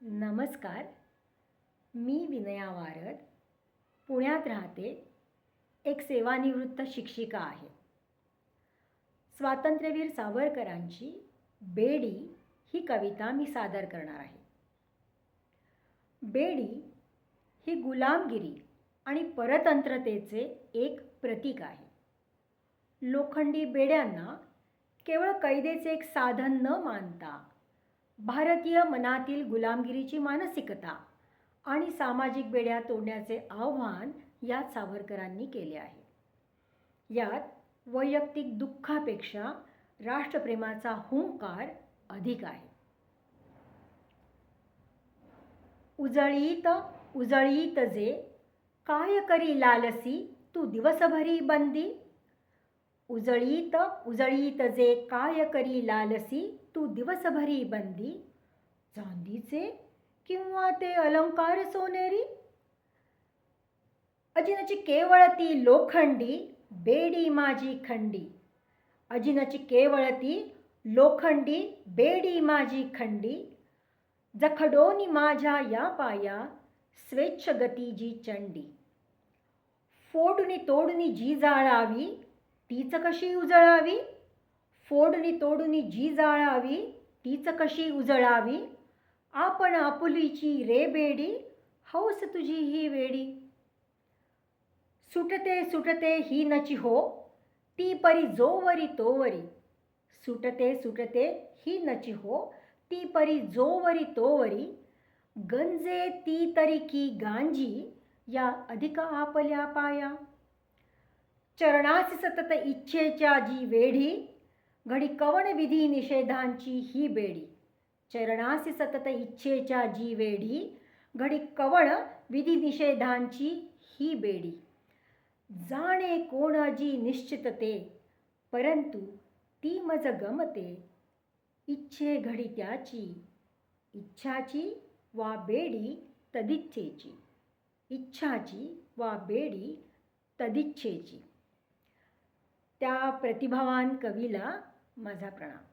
नमस्कार. मी विनया वारद पुण्यात राहते. एक सेवानिवृत्त शिक्षिका आहे. स्वातंत्र्यवीर सावरकरांची बेडी ही कविता मी सादर करणार आहे. बेडी ही गुलामगिरी आणि परतंत्रतेचे एक प्रतीक आहे. लोखंडी बेड्यांना केवळ कैदेचे एक साधन न मानता भारतीय मनातील गुलामगिरीची मानसिकता आणि सामाजिक बेड्या तोडण्याचे आव्हान यात सावरकरांनी केले आहे. यात वैयक्तिक दुःखापेक्षा राष्ट्रप्रेमाचा हुंकार अधिक आहे. उजळीत उजळीत जे काय करी लालसी तू दिवसभरी बंदी. उजळीत उजळीत जे काय करी लालसी तू दिवसभरी बंदी. चांदीचे किंवा ते अलंकार सोनेरी. अजिनची केवळ ती लोखंडी बेडी माझी खंडी. अजिनची केवळ ती लोखंडी बेडी माझी खंडी. जखडोनी माझ्या या पाया स्वेच्छ गती जी चंडी. फोडणी तोडणी जी जाळावी तीच कशी उजळावी. फोडणी तोडणी जी जाळावी तीच कशी उजळावी. आपण आपुलीची रे बेडी हौस तुझी ही वेडी. सुटते सुटते ही नची हो ती परी जोवरी तोवरी. सुटते सुटते ही नची हो ती परी जोवरी तोवरी. गंजे ती तरी की गांजी या अधिक आपल्या पाया. चरणासी सतत इच्छेच्या जी वेढी घडी कवण विधी निषेधांची ही बेडी. चरणासी सतत इच्छेच्या जी वेढी घडी कवण विधी निषेधांची ही बेडी. जाणे कोणाची निश्चितते परंतु ती मज गमते. इच्छे घडी त्याची इच्छाची वा बेडी तदिच्छेची. इच्छाची वा बेडी तदिच्छेची. त्या प्रतिभावान कवीला माझा प्रणाम.